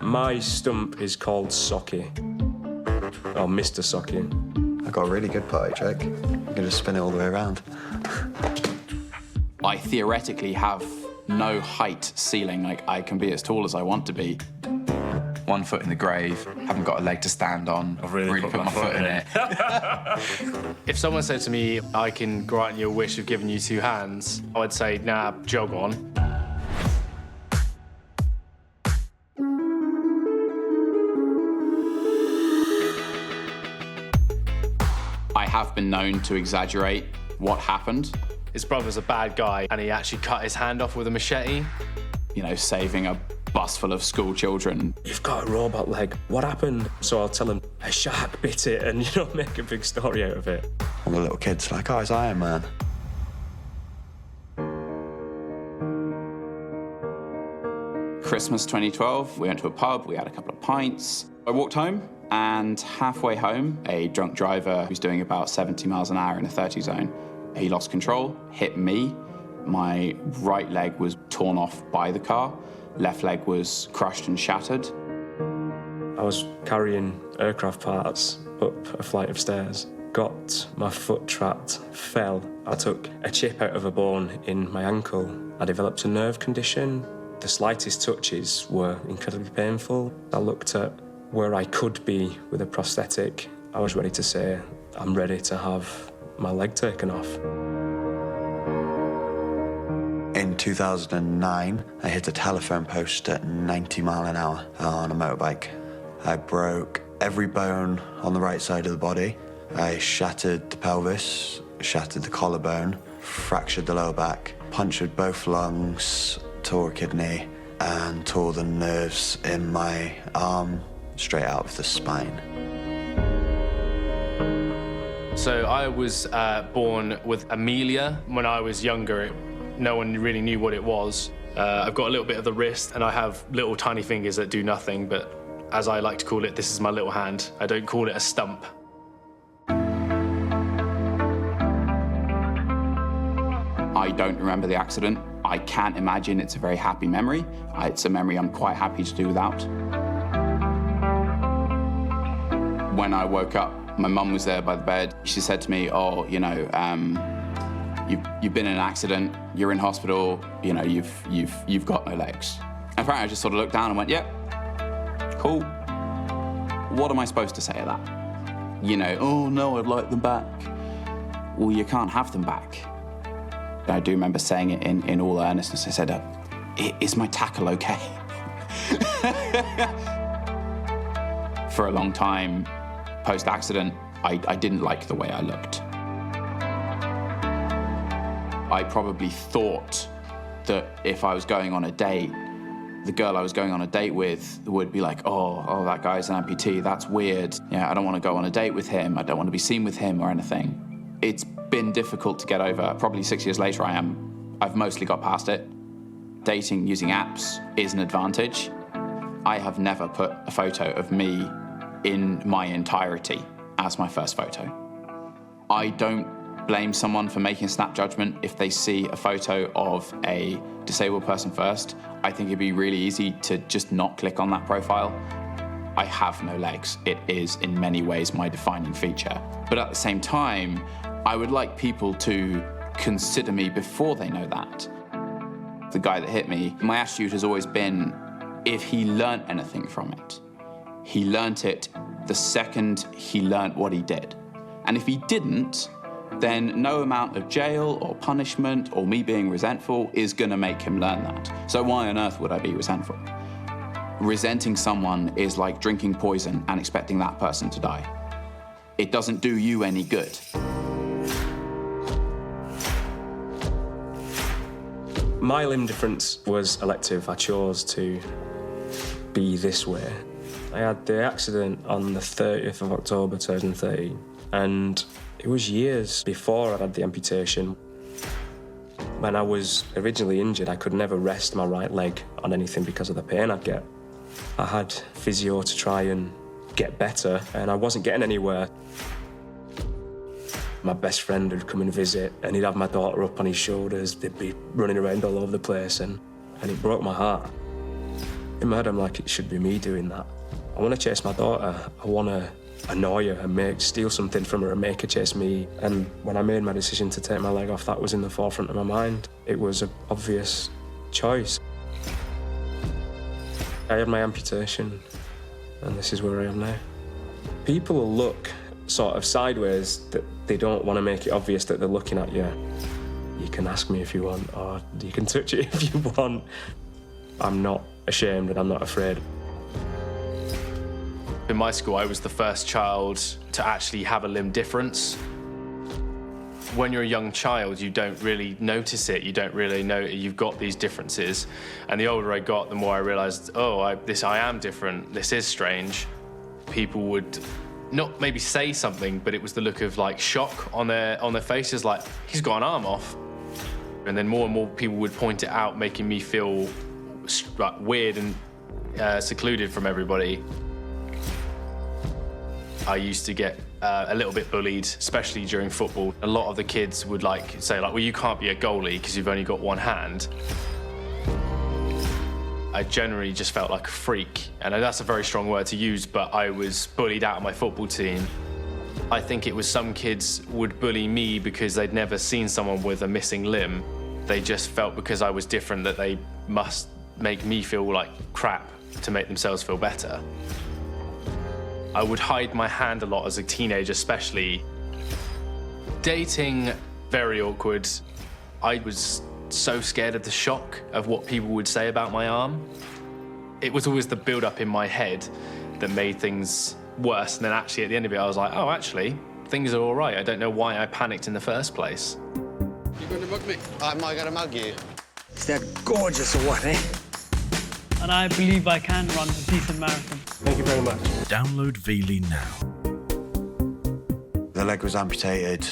My stump is called Socky, or Mr. Socky. I got a really good potty trick. I can just spin it all the way around. I theoretically have no height ceiling. Like, I can be as tall as I want to be. 1 foot in the grave, haven't got a leg to stand on. I've really put my foot in it. If someone said to me, I can grant you a wish of giving you 2 hands, I would say, nah, jog on. I have been known to exaggerate what happened. His brother's a bad guy, and he actually cut his hand off with a machete. You know, saving a bus full of school children. You've got a robot leg. What happened? So I'll tell him, a shark bit it, and, you know, make a big story out of it. All the little kids like, oh, it's Iron Man. Christmas 2012, we went to a pub, we had a couple of pints. I walked home, and halfway home, a drunk driver who's doing about 70 miles an hour in a 30 zone, he lost control, hit me. My right leg was torn off by the car. Left leg was crushed and shattered. I was carrying aircraft parts up a flight of stairs, got my foot trapped, fell. I took a chip out of a bone in my ankle. I developed a nerve condition. The slightest touches were incredibly painful. I looked at where I could be with a prosthetic. I was ready to say, I'm ready to have my leg taken off. In 2009, I hit a telephone post at 90 miles an hour on a motorbike. I broke every bone on the right side of the body. I shattered the pelvis, shattered the collarbone, fractured the lower back, punctured both lungs, tore a kidney, and tore the nerves in my arm straight out of the spine. So I was born with Amelia. When I was younger, no one really knew what it was. I've got a little bit of the wrist, and I have little tiny fingers that do nothing, but as I like to call it, this is my little hand. I don't call it a stump. I don't remember the accident. I can't imagine it's a very happy memory. It's a memory I'm quite happy to do without. When I woke up, my mum was there by the bed. She said to me, oh, you know, you've been in an accident, you're in hospital, you know, you've got no legs. And apparently I just sort of looked down and went, yep, cool. What am I supposed to say to that? You know, oh no, I'd like them back. Well, you can't have them back. I do remember saying it in all earnestness. I said, is my tackle okay? For a long time, post-accident, I didn't like the way I looked. I probably thought that if I was going on a date, the girl I was going on a date with would be like, oh, that guy's an amputee, that's weird. Yeah, I don't want to go on a date with him. I don't want to be seen with him or anything. It's been difficult to get over. Probably 6 years later, I've mostly got past it. Dating using apps is an advantage. I have never put a photo of me in my entirety as my first photo. I don't blame someone for making a snap judgment if they see a photo of a disabled person first. I think it'd be really easy to just not click on that profile. I have no legs. It is in many ways my defining feature. But at the same time, I would like people to consider me before they know that. The guy that hit me, my attitude has always been, if he learnt anything from it, he learnt it the second he learnt what he did. And if he didn't, then no amount of jail or punishment or me being resentful is gonna make him learn that. So why on earth would I be resentful? Resenting someone is like drinking poison and expecting that person to die. It doesn't do you any good. My limb difference was elective. I chose to be this way. I had the accident on the 30th of October 2013, and it was years before I had the amputation. When I was originally injured, I could never rest my right leg on anything because of the pain I'd get. I had physio to try and get better, and I wasn't getting anywhere. My best friend would come and visit, and he'd have my daughter up on his shoulders. They'd be running around all over the place, and it broke my heart. In my head, I'm like, it should be me doing that. I want to chase my daughter. I want to annoy her and steal something from her and make her chase me. And when I made my decision to take my leg off, that was in the forefront of my mind. It was an obvious choice. I had my amputation, and this is where I am now. People will look sort of sideways, that they don't want to make it obvious that they're looking at you. You can ask me if you want, or you can touch it if you want. I'm not ashamed and I'm not afraid. In my school, I was the first child to actually have a limb difference. When you're a young child, you don't really notice it. You don't really know you've got these differences. And the older I got, the more I realized, oh, I am different. This is strange. People would not maybe say something, but it was the look of like shock on their faces, like, he's got an arm off. And then more and more people would point it out, making me feel like weird and secluded from everybody. I used to get a little bit bullied, especially during football. A lot of the kids would say, well, you can't be a goalie because you've only got one hand. I generally just felt like a freak, and that's a very strong word to use, but I was bullied out of my football team. I think it was some kids would bully me because they'd never seen someone with a missing limb. They just felt because I was different that they must make me feel like crap to make themselves feel better. I would hide my hand a lot as a teenager, especially. Dating, very awkward. I was so scared of the shock of what people would say about my arm. It was always the build-up in my head that made things worse, and then actually at the end of it, I was like, oh, actually, things are all right. I don't know why I panicked in the first place. You going to mug me? Am I going to mug you? Is that gorgeous or what, eh? And I believe I can run a decent marathon. Thank you very much. Download Veely now. The leg was amputated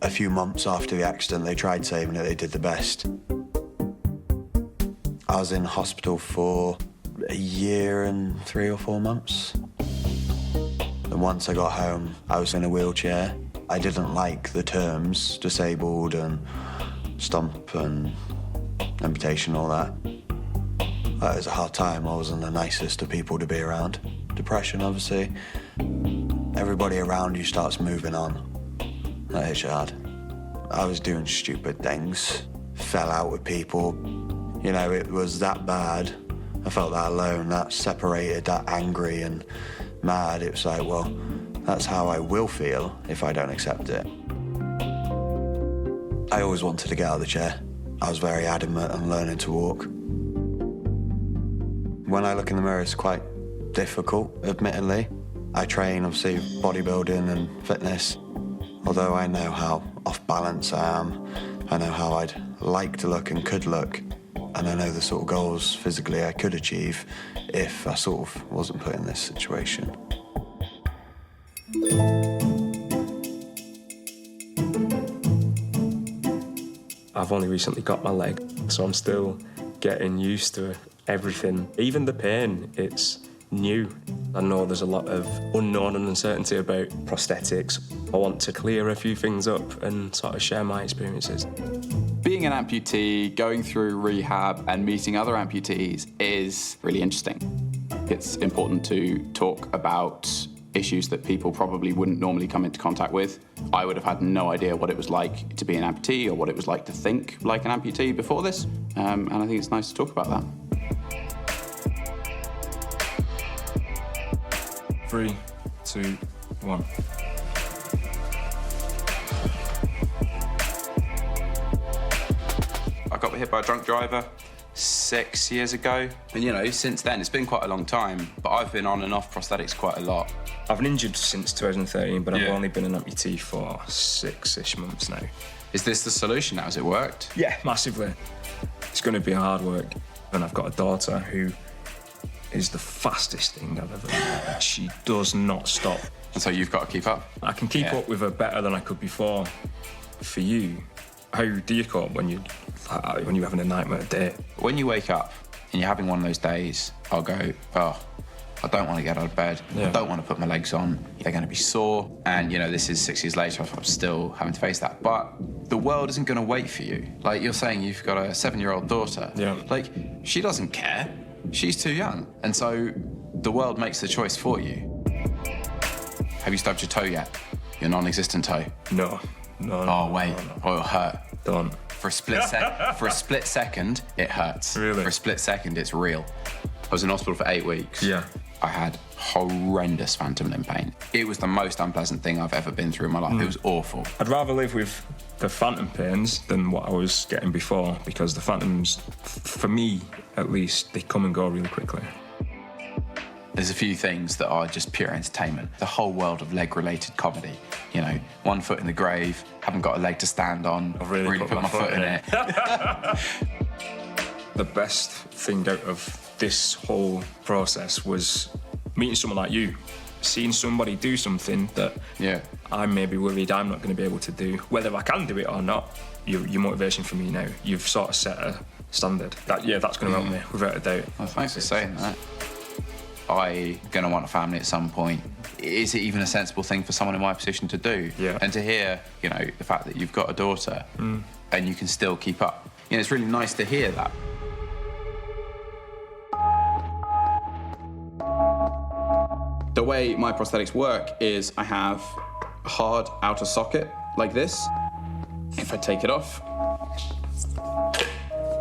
a few months after the accident. They tried saving it, they did the best. I was in hospital for a year and 3 or 4 months. And once I got home, I was in a wheelchair. I didn't like the terms disabled and stump and amputation, all that. It was a hard time. I wasn't the nicest of people to be around. Depression, obviously. Everybody around you starts moving on. That hits you hard. I was doing stupid things, fell out with people. You know, it was that bad. I felt that alone, that separated, that angry and mad. It was like, well, that's how I will feel if I don't accept it. I always wanted to get out of the chair. I was very adamant on learning to walk. When I look in the mirror, it's quite difficult, admittedly. I train, obviously, bodybuilding and fitness. Although I know how off balance I am, I know how I'd like to look and could look, and I know the sort of goals physically I could achieve if I sort of wasn't put in this situation. I've only recently got my leg, so I'm still getting used to everything. Even the pain, it's new. I know there's a lot of unknown and uncertainty about prosthetics. I want to clear a few things up and sort of share my experiences. Being an amputee, going through rehab and meeting other amputees is really interesting. It's important to talk about issues that people probably wouldn't normally come into contact with. I would have had no idea what it was like to be an amputee or what it was like to think like an amputee before this, and I think it's nice to talk about that. 3, 2, 1. I got hit by a drunk driver 6 years ago. And, you know, since then, it's been quite a long time, but I've been on and off prosthetics quite a lot. I've been injured since 2013, but I've Yeah. only been an amputee for 6-ish months now. Is this the solution now? Has it worked? Yeah, massively. It's going to be hard work. And I've got a daughter who is the fastest thing I've ever met. She does not stop. And so you've got to keep up? I can keep up with her better than I could before. For you, how do you cope when you're having a nightmare day? When you wake up and you're having one of those days, I'll go, oh, I don't want to get out of bed. Yeah. I don't want to put my legs on. They're going to be sore. And, you know, this is 6 years later, I'm still having to face that. But the world isn't going to wait for you. Like, you're saying you've got a 7-year-old daughter. Yeah. Like, she doesn't care. she's too young. And so the world makes the choice for you. Have you stubbed your toe yet? Your non-existent toe? No. Oh, wait. No. Oh, it'll hurt. Don't. For a split second, it hurts. Really? For a split second, it's real. I was in hospital for 8 weeks. Yeah. I had horrendous phantom limb pain. It was the most unpleasant thing I've ever been through in my life. It was awful. I'd rather live with the phantom pains than what I was getting before, because the phantoms, for me at least, they come and go really quickly. There's a few things that are just pure entertainment. The whole world of leg-related comedy. You know, 1 foot in the grave, haven't got a leg to stand on, I've really put my foot in it. The best thing out of this whole process was meeting someone like you, seeing somebody do something that I'm maybe worried I'm not going to be able to do. Whether I can do it or not, your motivation for me now. You've sort of set a standard. That's going to help me, without a doubt. Well, thanks for saying that. I'm going to want a family at some point. Is it even a sensible thing for someone in my position to do? Yeah. And to hear, you know, the fact that you've got a daughter and you can still keep up. You know, it's really nice to hear that. The way my prosthetics work is I have a hard outer socket like this. If I take it off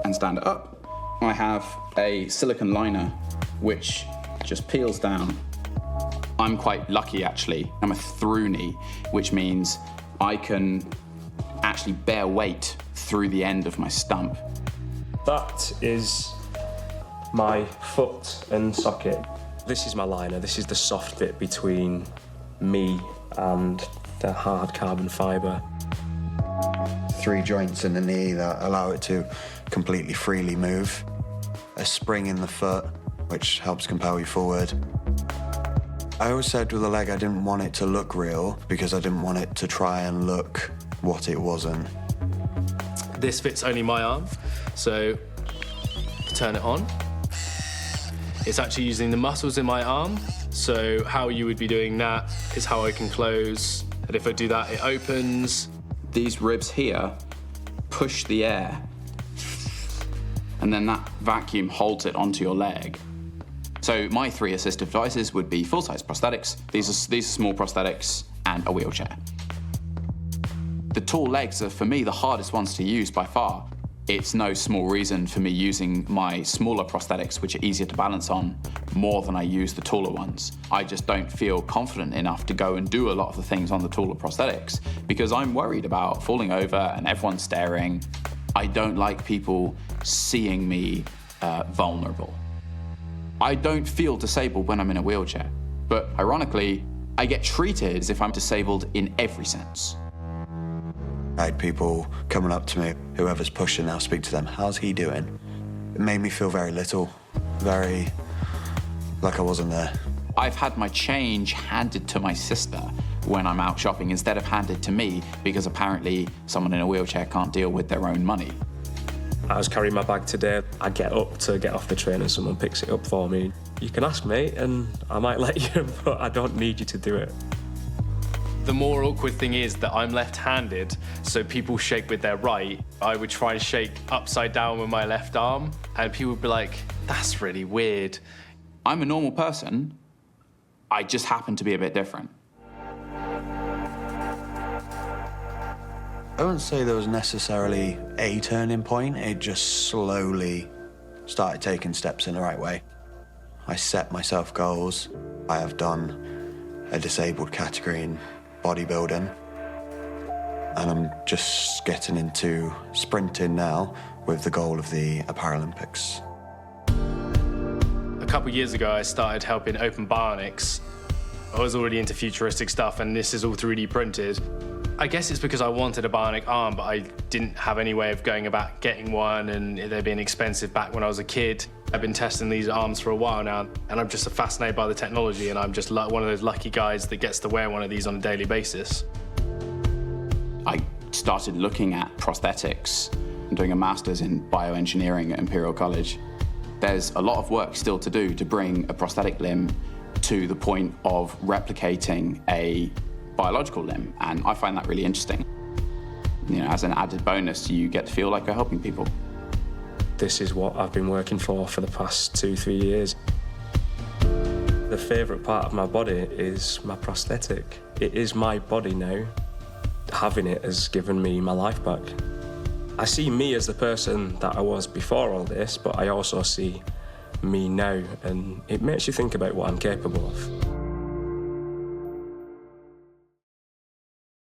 and stand it up, I have a silicone liner which just peels down. I'm quite lucky, actually. I'm a through knee, which means I can actually bear weight through the end of my stump. That is my foot and socket. This is my liner. This is the soft bit between me and the hard carbon fibre. 3 joints in the knee that allow it to completely freely move. A spring in the foot, which helps compel you forward. I always said with the leg I didn't want it to look real because I didn't want it to try and look what it wasn't. This fits only my arm, so turn it on. It's actually using the muscles in my arm, so how you would be doing that is how I can close. And if I do that, it opens. These ribs here push the air, and then that vacuum holds it onto your leg. So my 3 assistive devices would be full-size prosthetics, these are small prosthetics, and a wheelchair. The tall legs are, for me, the hardest ones to use by far. It's no small reason for me using my smaller prosthetics, which are easier to balance on, more than I use the taller ones. I just don't feel confident enough to go and do a lot of the things on the taller prosthetics because I'm worried about falling over and everyone staring. I don't like people seeing me vulnerable. I don't feel disabled when I'm in a wheelchair, but ironically, I get treated as if I'm disabled in every sense. I had people coming up to me, whoever's pushing, I'll speak to them, how's he doing? It made me feel very little, very like I wasn't there. I've had my change handed to my sister when I'm out shopping instead of handed to me because apparently someone in a wheelchair can't deal with their own money. I was carrying my bag today. I get up to get off the train and someone picks it up for me. You can ask me and I might let you, but I don't need you to do it. The more awkward thing is that I'm left-handed, so people shake with their right. I would try and shake upside down with my left arm, and people would be like, that's really weird. I'm a normal person. I just happen to be a bit different. I wouldn't say there was necessarily a turning point. It just slowly started taking steps in the right way. I set myself goals. I have done a disabled category in bodybuilding, and I'm just getting into sprinting now with the goal of the Paralympics. A couple of years ago, I started helping open bionics. I was already into futuristic stuff, and this is all 3D printed. I guess it's because I wanted a bionic arm, but I didn't have any way of going about getting one, and they're being expensive back when I was a kid. I've been testing these arms for a while now, and I'm just fascinated by the technology, and I'm just like one of those lucky guys that gets to wear one of these on a daily basis. I started looking at prosthetics and doing a master's in bioengineering at Imperial College. There's a lot of work still to do to bring a prosthetic limb to the point of replicating a biological limb, and I find that really interesting. You know, as an added bonus, you get to feel like you're helping people. this is what I've been working for the past 2-3 years. The favourite part of my body is my prosthetic. It is my body now. Having it has given me my life back. I see me as the person that I was before all this, but I also see me now, and it makes you think about what I'm capable of.